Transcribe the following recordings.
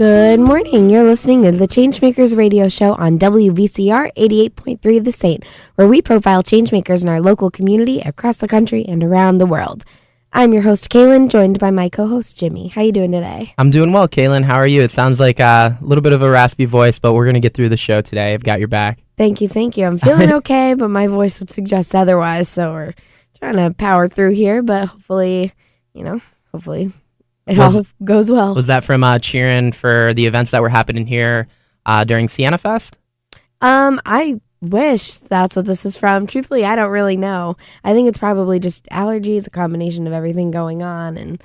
Good morning. You're listening to the Changemakers radio show on WVCR 88.3 The Saint, where we profile changemakers in our local community across the country and around the world. I'm your host, Caylin, joined by my co-host, Jimmy. How you doing today? I'm doing well, Caylin. How are you? It sounds like a little bit of a raspy voice, but we're going to get through the show today. I've got your back. Thank you. I'm feeling okay, but my voice would suggest otherwise, so we're trying to power through here, but hopefully it all goes well. Was that from cheering for the events that were happening here during Siena Fest? I wish that's what this is from. Truthfully, I don't really know. I think it's probably just allergies, a combination of everything going on, and,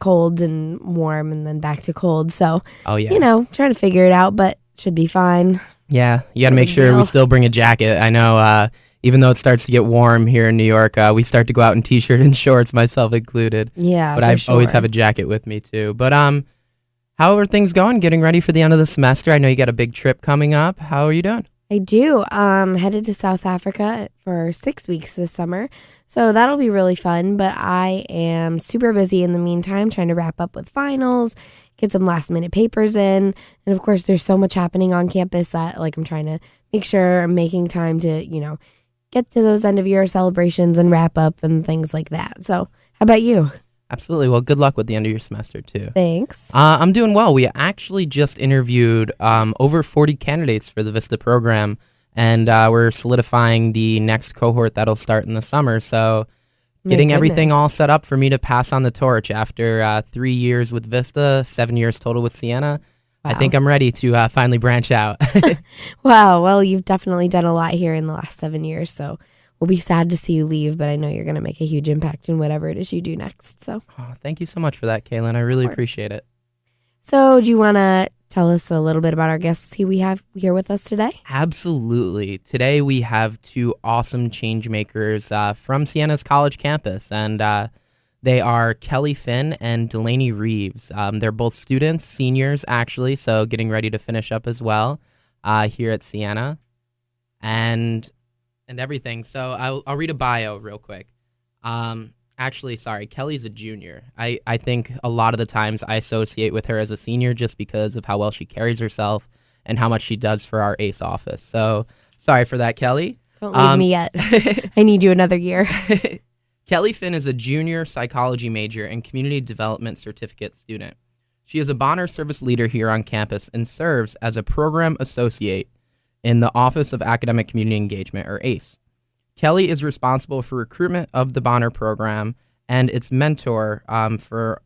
cold and warm and then back to cold. So, trying to figure it out, but should be fine. Yeah, you got to make sure we still bring a jacket. I know even though it starts to get warm here in New York, we start to go out in t-shirt and shorts, myself included. Yeah, but I always have a jacket with me too. But how are things going? Getting ready for the end of the semester? I know you got a big trip coming up. How are you doing? I do. Headed to South Africa for 6 weeks this summer, so that'll be really fun. But I am super busy in the meantime, trying to wrap up with finals, get some last minute papers in, and of course, there's so much happening on campus that I'm trying to make sure I'm making time to get to those end of year celebrations and wrap up and things like that. So, how about you? Absolutely. Well, good luck with the end of your semester, too. Thanks. I'm doing well. We actually just interviewed over 40 candidates for the VISTA program, and we're solidifying the next cohort that'll start in the summer. So getting everything all set up for me to pass on the torch after 3 years with VISTA, 7 years total with Siena. Wow. I think I'm ready to finally branch out. Wow. Well, you've definitely done a lot here in the last 7 years, so we'll be sad to see you leave, but I know you're going to make a huge impact in whatever it is you do next. So, thank you so much for that, Caylin. I really appreciate it. So, do you want to tell us a little bit about our guests who we have here with us today? Absolutely. Today we have two awesome changemakers from Siena's college campus, and they are Kelly Finn and Delaney Rives. They're both students, seniors actually, so getting ready to finish up as well here at Siena. And everything. So I'll read a bio real quick. Actually, sorry, Kelly's a junior. I think a lot of the times I associate with her as a senior just because of how well she carries herself and how much she does for our ACE office. So sorry for that, Kelly. Don't leave me yet. I need you another year. Kelly Finn is a junior psychology major and community development certificate student. She is a Bonner service leader here on campus and serves as a program associate in the Office of Academic Community Engagement, or ACE. Kelly is responsible for recruitment of the Bonner program and its mentor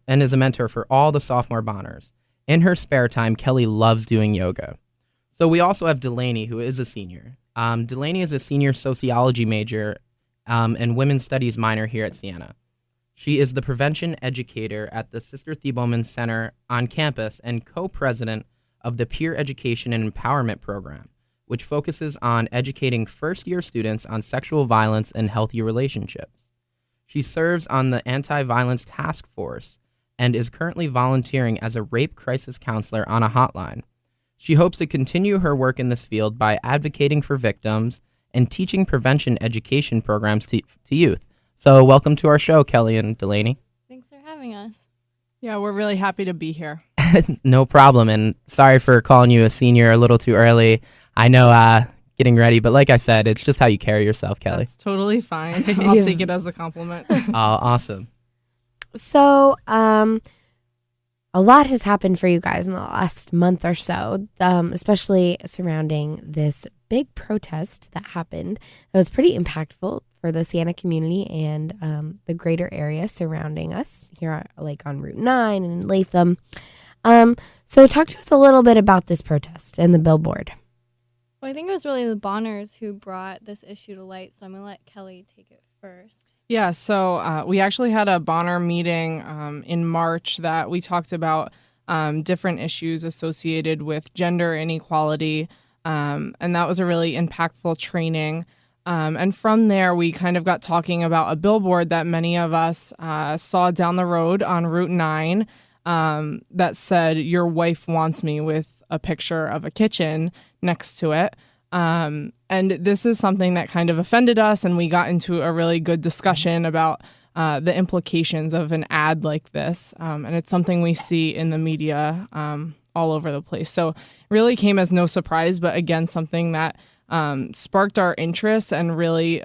is a mentor for all the sophomore Bonners. In her spare time, Kelly loves doing yoga. So we also have Delaney, who is a senior. Delaney is a senior sociology major and women's studies minor here at Siena. She is the prevention educator at the Sister Thiebelman Center on campus and co-president of the Peer Education and Empowerment Program, which focuses on educating first-year students on sexual violence and healthy relationships. She serves on the Anti-Violence Task Force and is currently volunteering as a rape crisis counselor on a hotline. She hopes to continue her work in this field by advocating for victims and teaching prevention education programs to youth. So welcome to our show, Kelly and Delaney. Thanks for having us. Yeah, we're really happy to be here. No problem, and sorry for calling you a senior a little too early. I know getting ready, but like I said, it's just how you carry yourself, Kelly. That's totally fine. I'll take it as a compliment. Oh, awesome. So, a lot has happened for you guys in the last month or so, especially surrounding this big protest that happened. That was pretty impactful for the Siena community and the greater area surrounding us here, on Route 9 and in Latham. So talk to us a little bit about this protest and the billboard. Well, I think it was really the Bonners who brought this issue to light, so I'm going to let Kelly take it first. Yeah, so we actually had a Bonner meeting in March that we talked about different issues associated with gender inequality, and that was a really impactful training. And from there, we kind of got talking about a billboard that many of us saw down the road on Route 9 that said, "Your wife wants me," with a picture of a kitchen next to it. And this is something that kind of offended us, and we got into a really good discussion about the implications of an ad like this. And it's something we see in the media all over the place. So it really came as no surprise, but again, something that sparked our interest and really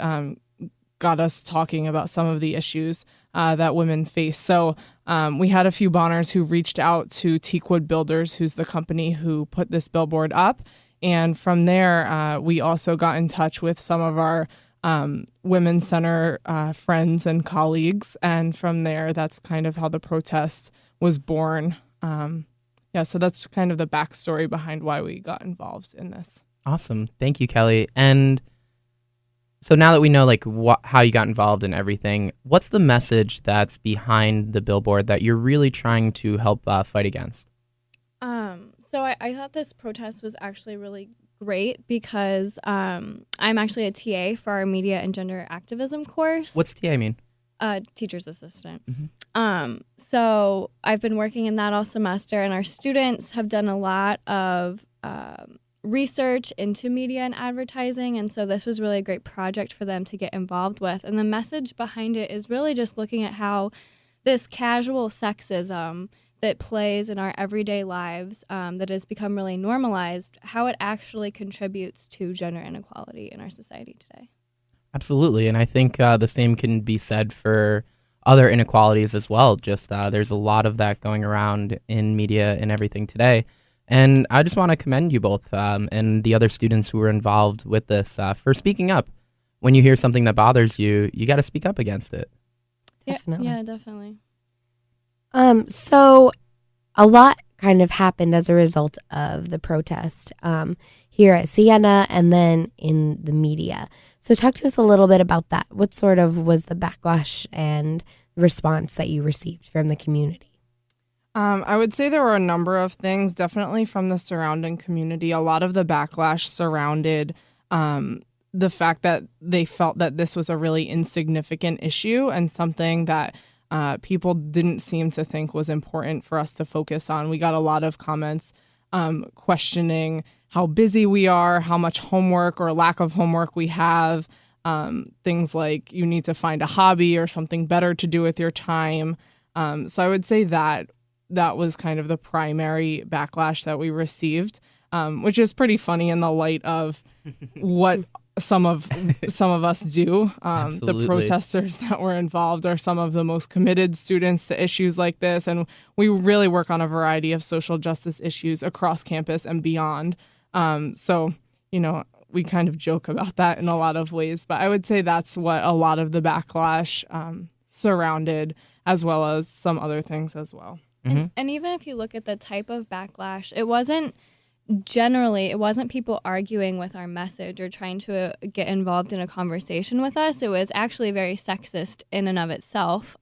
got us talking about some of the issues that women face. So we had a few Bonners who reached out to Teakwood Builders, who's the company who put this billboard up. And from there, we also got in touch with some of our Women's Center friends and colleagues. And from there, that's kind of how the protest was born. So that's kind of the backstory behind why we got involved in this. Awesome. Thank you, Kelly. And so now that we know how you got involved in everything, what's the message that's behind the billboard that you're really trying to help fight against? So I thought this protest was actually really great because I'm actually a TA for our media and gender activism course. What's TA mean? Teacher's assistant. Mm-hmm. So I've been working in that all semester, and our students have done a lot of research into media and advertising, and so this was really a great project for them to get involved with. And the message behind it is really just looking at how this casual sexism that plays in our everyday lives that has become really normalized, how it actually contributes to gender inequality in our society today. Absolutely, and I think the same can be said for other inequalities as well. Just there's a lot of that going around in media and everything today. And I just want to commend you both and the other students who were involved with this for speaking up. When you hear something that bothers you, you got to speak up against it. Definitely. Yeah, definitely. So a lot kind of happened as a result of the protest here at Siena and then in the media. So talk to us a little bit about that. What sort of was the backlash and response that you received from the community? I would say there were a number of things, definitely from the surrounding community. A lot of the backlash surrounded the fact that they felt that this was a really insignificant issue and something that people didn't seem to think was important for us to focus on. We got a lot of comments questioning how busy we are, how much homework or lack of homework we have, things like you need to find a hobby or something better to do with your time. So I would say that was kind of the primary backlash that we received, which is pretty funny in the light of what some of us do. The protesters that were involved are some of the most committed students to issues like this, and we really work on a variety of social justice issues across campus and beyond. So, we kind of joke about that in a lot of ways, but I would say that's what a lot of the backlash surrounded, as well as some other things as well. Mm-hmm. And even if you look at the type of backlash, it wasn't people arguing with our message or trying to get involved in a conversation with us. It was actually very sexist in and of itself,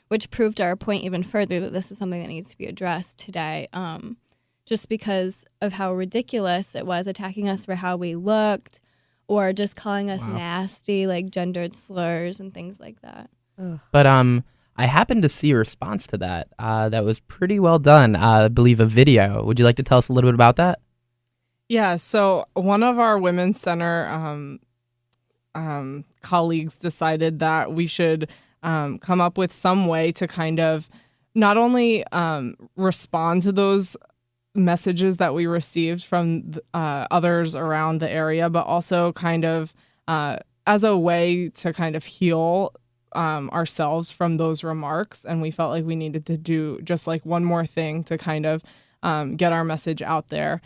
which proved our point even further that this is something that needs to be addressed today, just because of how ridiculous it was, attacking us for how we looked or just calling us nasty, like gendered slurs and things like that. Ugh. But I happened to see a response to that. That was pretty well done. I believe a video. Would you like to tell us a little bit about that? Yeah, so one of our Women's Center colleagues decided that we should come up with some way to kind of not only respond to those messages that we received from others around the area, but also kind of as a way to kind of heal ourselves from those remarks. And we felt like we needed to do just like one more thing to kind of get our message out there.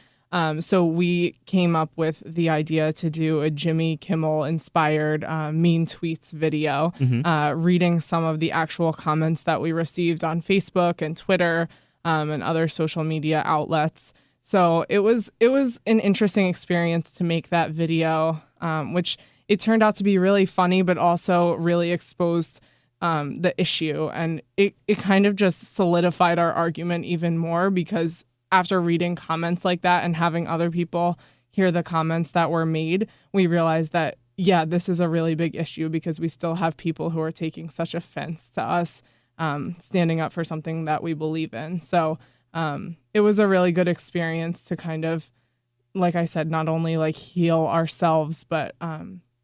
So we came up with the idea to do a Jimmy Kimmel inspired mean tweets video, reading some of the actual comments that we received on Facebook and Twitter and other social media outlets. So it was an interesting experience to make that video, which it turned out to be really funny, but also really exposed the issue. And it kind of just solidified our argument even more, because after reading comments like that and having other people hear the comments that were made, we realized that, yeah, this is a really big issue, because we still have people who are taking such offense to us standing up for something that we believe in. So it was a really good experience to kind of, like I said, not only like heal ourselves, but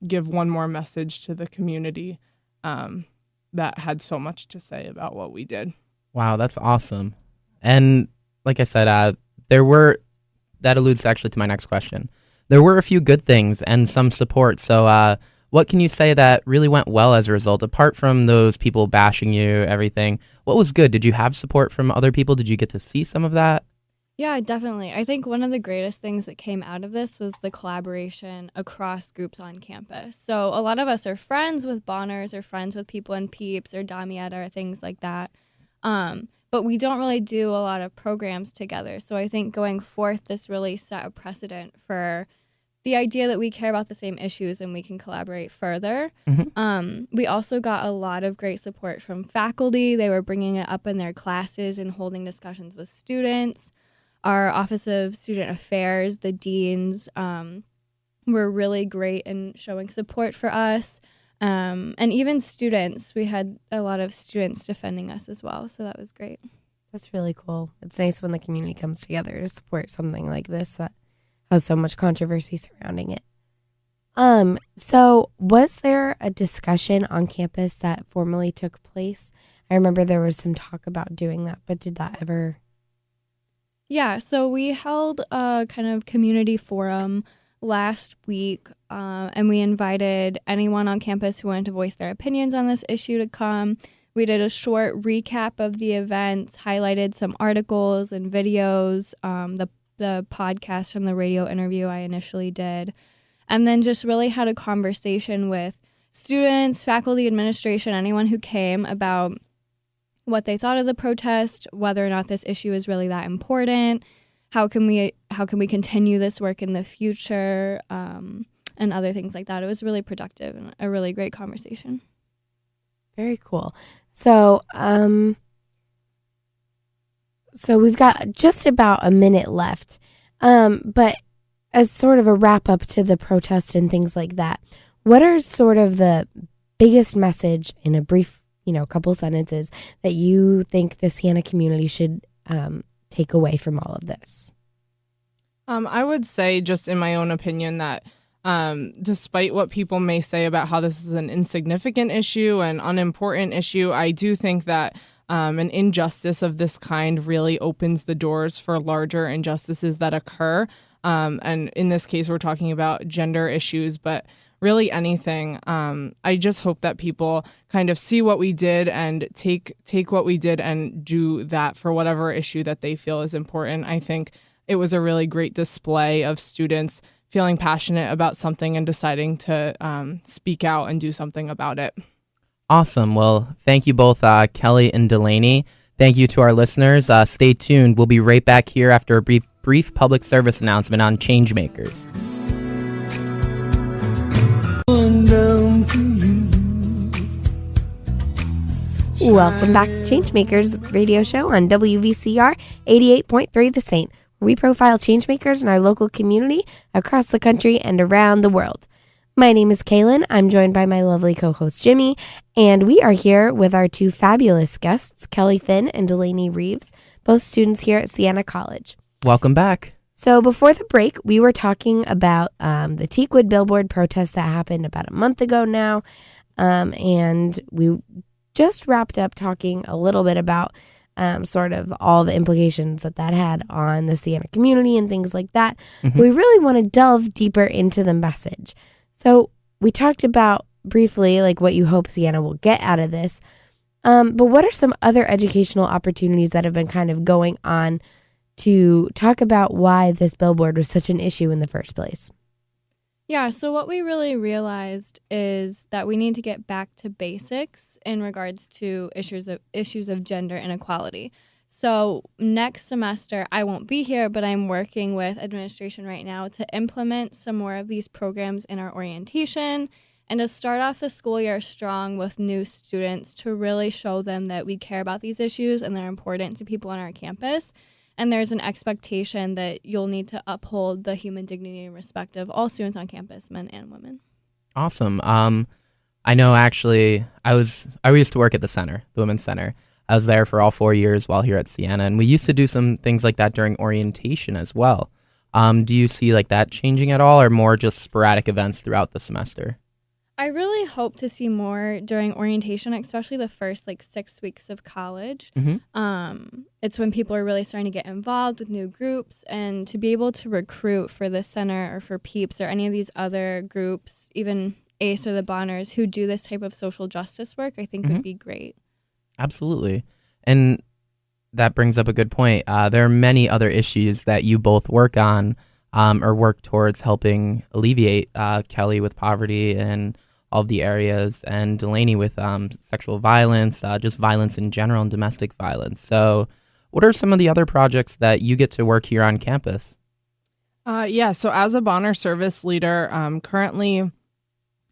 give one more message to the community that had so much to say about what we did. Wow, that's awesome. And like I said, that alludes actually to my next question. There were a few good things and some support. So what can you say that really went well as a result, apart from those people bashing you, everything? What was good? Did you have support from other people? Did you get to see some of that? Yeah, definitely. I think one of the greatest things that came out of this was the collaboration across groups on campus. So a lot of us are friends with Bonners or friends with people in Peeps or Damietta or things like that. But we don't really do a lot of programs together. So I think going forth, this really set a precedent for the idea that we care about the same issues and we can collaborate further. We also got a lot of great support from faculty. They were bringing it up in their classes and holding discussions with students. Our Office of Student Affairs, the deans, were really great in showing support for us. And even students, we had a lot of students defending us as well. So that was great. That's really cool. It's nice when the community comes together to support something like this that has so much controversy surrounding it. So was there a discussion on campus that formally took place? I remember there was some talk about doing that, but did that ever? Yeah, so we held a kind of community forum last week, and we invited anyone on campus who wanted to voice their opinions on this issue to come. We did a short recap of the events, highlighted some articles and videos, the podcast from the radio interview I initially did, and then just really had a conversation with students, faculty, administration, anyone who came about what they thought of the protest, whether or not this issue is really that important, how can we continue this work in the future, and other things like that. It was really productive and a really great conversation. Very cool. So, so we've got just about a minute left, but as sort of a wrap up to the protest and things like that, what are sort of the biggest message in a brief, couple sentences that you think the Siena community should take away from all of this? I would say, just in my own opinion, that despite what people may say about how this is an insignificant issue, an unimportant issue, I do think that an injustice of this kind really opens the doors for larger injustices that occur. And in this case, we're talking about gender issues, but really anything. I just hope that people kind of see what we did and take what we did and do that for whatever issue that they feel is important. I think it was a really great display of students feeling passionate about something and deciding to speak out and do something about it. Awesome. Well, thank you both, Kelly and Delaney. Thank you to our listeners. Stay tuned. We'll be right back here after a brief public service announcement on Changemakers. Welcome back to Changemakers radio show on WVCR 88.3 The Saint, where we profile changemakers in our local community across the country and around the world. My name is Caylin. I'm joined by my lovely co-host Jimmy, and we are here with our two fabulous guests, Kelly Finn and Delaney Rives, both students here at Siena College. Welcome back. So before the break, we were talking about the Teakwood Billboard protest that happened about a month ago now, and we just wrapped up talking a little bit about sort of all the implications that had on the Siena community and things like that. Mm-hmm. We really want to delve deeper into the message. So we talked about briefly like what you hope Siena will get out of this, but what are some other educational opportunities that have been kind of going on to talk about why this billboard was such an issue in the first place? Yeah, so what we really realized is that we need to get back to basics in regards to issues of gender inequality. So next semester, I won't be here, but I'm working with administration right now to implement some more of these programs in our orientation and to start off the school year strong with new students to really show them that we care about these issues and they're important to people on our campus. And there's an expectation that you'll need to uphold the human dignity and respect of all students on campus, men and women. Awesome. I know actually I used to work at the center, the Women's Center. I was there for all 4 years while here at Siena, and we used to do some things like that during orientation as well. Do you see like that changing at all, or more just sporadic events throughout the semester? I really hope to see more during orientation, especially the first 6 weeks of college. It's when people are really starting to get involved with new groups, and to be able to recruit for the center or for PEEPS or any of these other groups, even ACE or the Bonners, who do this type of social justice work, I think would be great. Absolutely. And that brings up a good point. There are many other issues that you both work on or work towards helping alleviate. Kelly with poverty and all of the areas, and Delaney with sexual violence, just violence in general and domestic violence. So what are some of the other projects that you get to work here on campus? So as a Bonner service leader, currently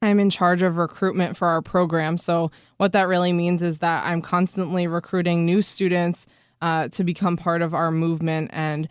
I'm in charge of recruitment for our program. So what that really means is that I'm constantly recruiting new students to become part of our movement. And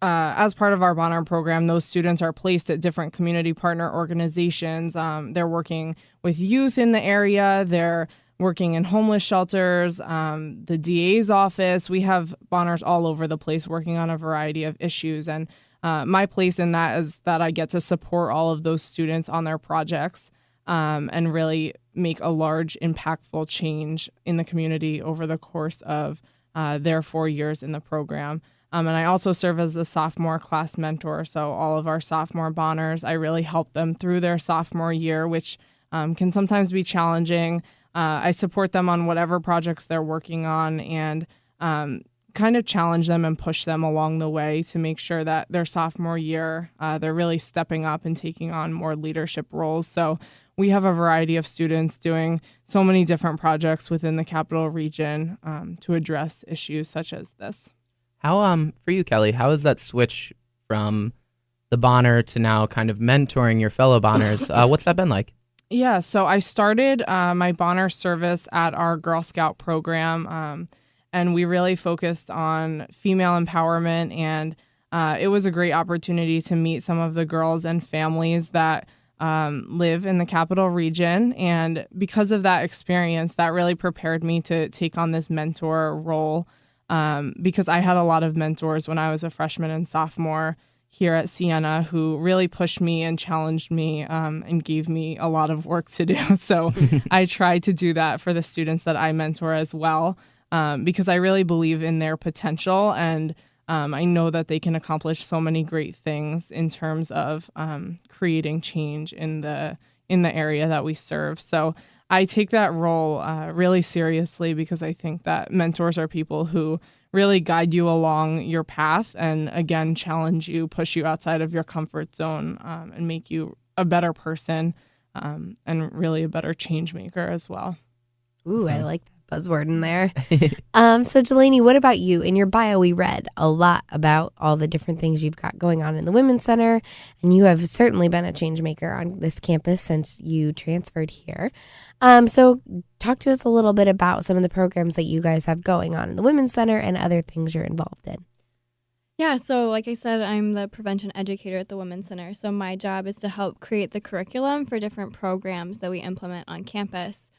as part of our Bonner program, those students are placed at different community partner organizations. They're working with youth in the area. They're working in homeless shelters, the DA's office. We have Bonners all over the place working on a variety of issues. And my place in that is that I get to support all of those students on their projects and really make a large, impactful change in the community over the course of their 4 years in the program. And I also serve as the sophomore class mentor. So all of our sophomore Bonners, I really help them through their sophomore year, which can sometimes be challenging. I support them on whatever projects they're working on and kind of challenge them and push them along the way to make sure that their sophomore year, they're really stepping up and taking on more leadership roles. So we have a variety of students doing so many different projects within the Capital Region to address issues such as this. How for you, Kelly, how is that switch from the Bonner to now kind of mentoring your fellow Bonners? What's that been like? Yeah, so I started my Bonner service at our Girl Scout program, and we really focused on female empowerment, and it was a great opportunity to meet some of the girls and families that live in the Capital Region. And because of that experience, that really prepared me to take on this mentor role. Because I had a lot of mentors when I was a freshman and sophomore here at Siena who really pushed me and challenged me and gave me a lot of work to do. So I try to do that for the students that I mentor as well, because I really believe in their potential, and I know that they can accomplish so many great things in terms of creating change in the area that we serve. So I take that role really seriously, because I think that mentors are people who really guide you along your path and, again, challenge you, push you outside of your comfort zone, and make you a better person and really a better change maker as well. Ooh, I like that buzzword in there. So Delaney, what about you? In your bio, we read a lot about all the different things you've got going on in the Women's Center, and you have certainly been a change maker on this campus since you transferred here. So talk to us a little bit about some of the programs that you guys have going on in the Women's Center and other things you're involved in. Yeah, so like I said, I'm the prevention educator at the Women's Center. So my job is to help create the curriculum for different programs that we implement on campus.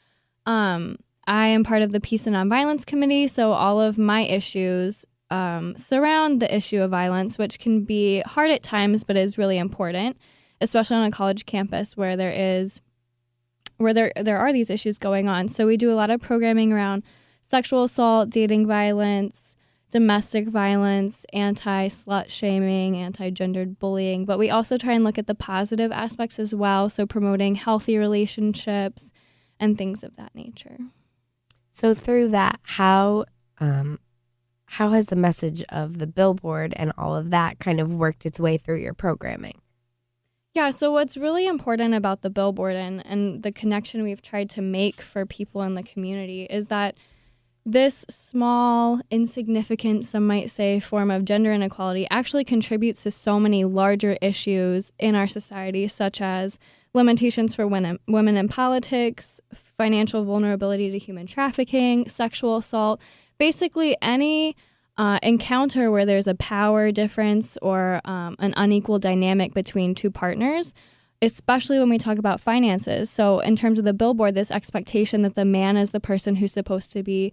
I am part of the Peace and Nonviolence Committee, so all of my issues surround the issue of violence, which can be hard at times, but is really important, especially on a college campus where there are these issues going on. So we do a lot of programming around sexual assault, dating violence, domestic violence, anti-slut shaming, anti-gendered bullying, but we also try and look at the positive aspects as well, so promoting healthy relationships and things of that nature. So through that, how has the message of the billboard and all of that kind of worked its way through your programming? Yeah, so what's really important about the billboard and the connection we've tried to make for people in the community is that this small, insignificant, some might say, form of gender inequality actually contributes to so many larger issues in our society, such as limitations for women in politics, financial vulnerability to human trafficking, sexual assault, basically any encounter where there's a power difference or an unequal dynamic between two partners, especially when we talk about finances. So in terms of the billboard, this expectation that the man is the person who's supposed to be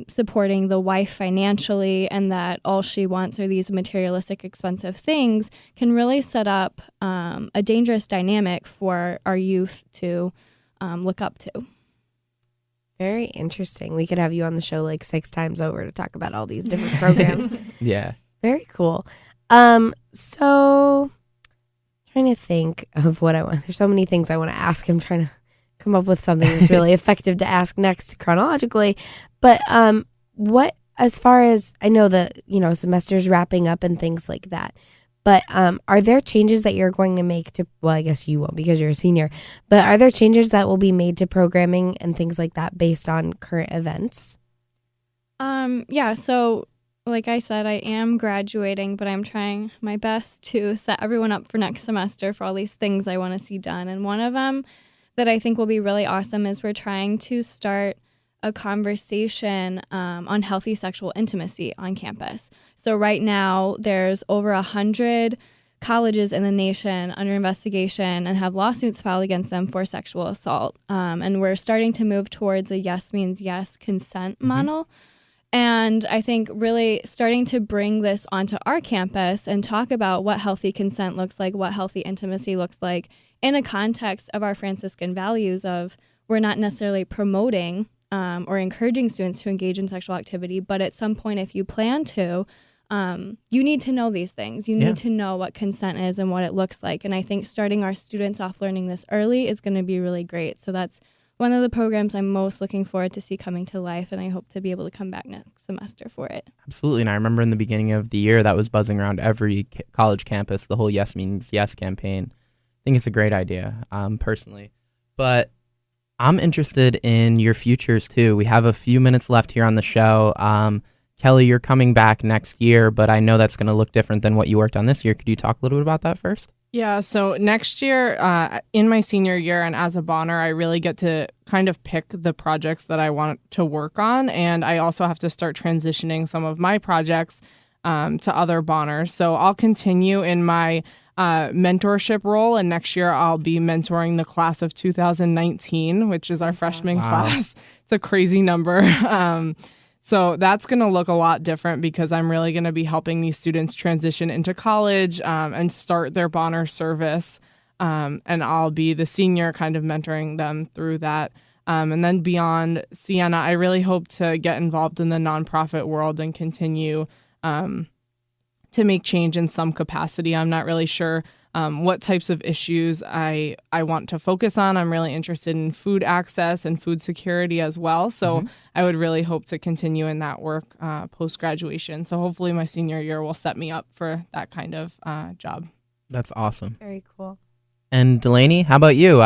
supporting the wife financially, and that all she wants are these materialistic, expensive things, can really set up a dangerous dynamic for our youth to look up to. Very interesting. We could have you on the show like 6 times over to talk about all these different programs. Yeah. Very cool. So trying to think of what I want. There's so many things I want to ask. I'm trying to come up with something that's really effective to ask next chronologically. But what, as far as I know, the semester's wrapping up and things like that. But are there changes that you're going to make to, well, I guess you won't because you're a senior, but are there changes that will be made to programming and things like that based on current events? Yeah, so like I said, I am graduating, but I'm trying my best to set everyone up for next semester for all these things I want to see done. And one of them that I think will be really awesome is we're trying to start a conversation on healthy sexual intimacy on campus. So right now, there's over 100 colleges in the nation under investigation and have lawsuits filed against them for sexual assault. And we're starting to move towards a yes means yes consent model. And I think really starting to bring this onto our campus and talk about what healthy consent looks like, what healthy intimacy looks like in a context of our Franciscan values of we're not necessarily promoting or encouraging students to engage in sexual activity, but at some point, if you plan to, you need to know these things. You need to know what consent is and what it looks like. And I think starting our students off learning this early is going to be really great. So that's one of the programs I'm most looking forward to see coming to life, and I hope to be able to come back next semester for it. Absolutely. And I remember in the beginning of the year that was buzzing around every college campus, the whole Yes Means Yes campaign. I think it's a great idea, personally. But I'm interested in your futures, too. We have a few minutes left here on the show. Kelly, you're coming back next year, but I know that's going to look different than what you worked on this year. Could you talk a little bit about that first? Yeah, so next year, in my senior year and as a Bonner, I really get to kind of pick the projects that I want to work on. And I also have to start transitioning some of my projects to other Bonners. So I'll continue in my mentorship role. And next year, I'll be mentoring the class of 2019, which is our freshman class. It's a crazy number. So that's going to look a lot different because I'm really going to be helping these students transition into college and start their Bonner service. And I'll be the senior kind of mentoring them through that. And then beyond Siena, I really hope to get involved in the nonprofit world and continue to make change in some capacity. I'm not really sure what types of issues I want to focus on. I'm really interested in food access and food security as well. So I would really hope to continue in that work post-graduation. So hopefully my senior year will set me up for that kind of job. That's awesome. Very cool. And Delaney, how about you?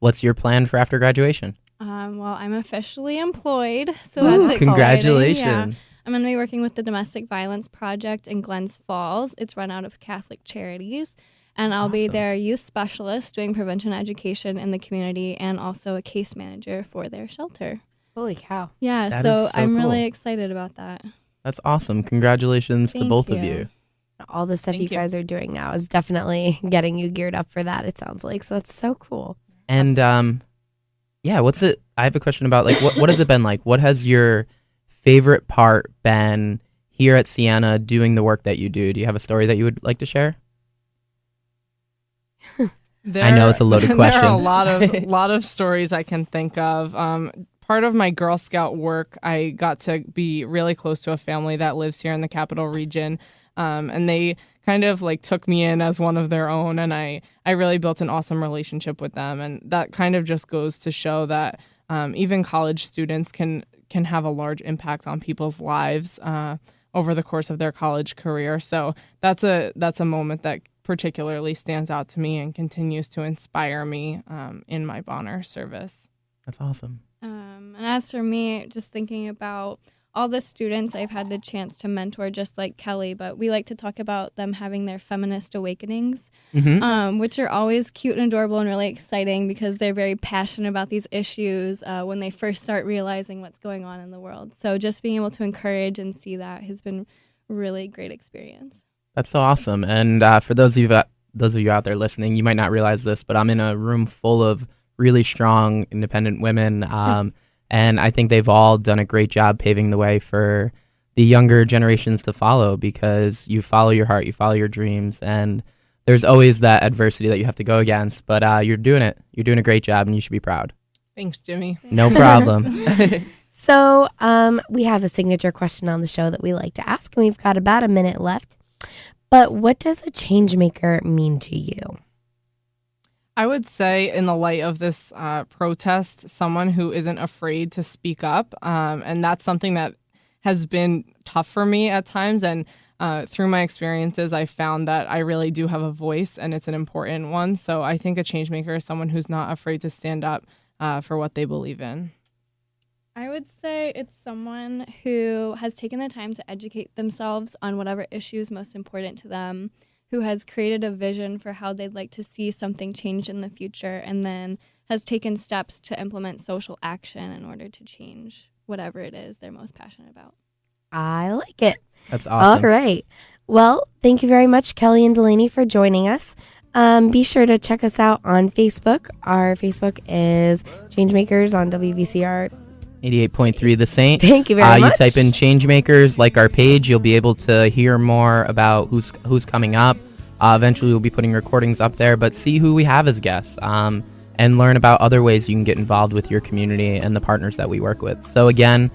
What's your plan for after graduation? Well, I'm officially employed, so that's exciting. Congratulations. Yeah. I'm going to be working with the Domestic Violence Project in Glens Falls. It's run out of Catholic Charities. And I'll be their youth specialist doing prevention education in the community and also a case manager for their shelter. Holy cow. Yeah, That so is so I'm cool. really excited about that. That's awesome. Congratulations to Thank both of you. you. All the stuff Thank you you. guys are doing now is definitely getting you geared up for that, it sounds like. So that's so cool. And what's it? I have a question about what has it been like? What has your favorite part been here at Siena doing the work that you do? Do you have a story that you would like to share? I know it's a loaded question. There are a lot of stories I can think of. Part of my Girl Scout work, I got to be really close to a family that lives here in the Capital Region, and they kind of took me in as one of their own, and I really built an awesome relationship with them, and that kind of just goes to show that even college students can have a large impact on people's lives over the course of their college career. So that's a moment that particularly stands out to me and continues to inspire me in my Bonner service. That's awesome. And as for me, just thinking about all the students I've had the chance to mentor, just like Kelly, but we like to talk about them having their feminist awakenings, which are always cute and adorable and really exciting because they're very passionate about these issues when they first start realizing what's going on in the world. So just being able to encourage and see that has been a really great experience. That's so awesome. And for those of you out there listening, you might not realize this, but I'm in a room full of really strong, independent women. And I think they've all done a great job paving the way for the younger generations to follow, because you follow your heart, you follow your dreams, and there's always that adversity that you have to go against. But you're doing it. You're doing a great job, and you should be proud. Thanks, Jimmy. No problem. So we have a signature question on the show that we like to ask, and we've got about a minute left. But what does a changemaker mean to you? I would say, in the light of this protest, someone who isn't afraid to speak up. And that's something that has been tough for me at times. And through my experiences, I found that I really do have a voice, and it's an important one. So I think a changemaker is someone who's not afraid to stand up for what they believe in. I would say it's someone who has taken the time to educate themselves on whatever issue is most important to them, who has created a vision for how they'd like to see something change in the future, and then has taken steps to implement social action in order to change whatever it is they're most passionate about. I like it. That's awesome. All right. Well, thank you very much, Kelly and Delaney, for joining us. Be sure to check us out on Facebook. Our Facebook is Changemakers on WVCR. 88.3 The Saint. Thank you very much. You type in Changemakers, like our page, you'll be able to hear more about who's coming up. Eventually, we'll be putting recordings up there, but see who we have as guests, and learn about other ways you can get involved with your community and the partners that we work with. So again,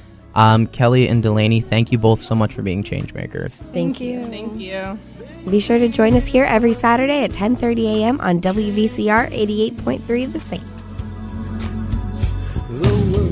Kelly and Delaney, thank you both so much for being Changemakers. Thank you. Thank you. Be sure to join us here every Saturday at 10:30 a.m. on WVCR 88.3 The Saint. The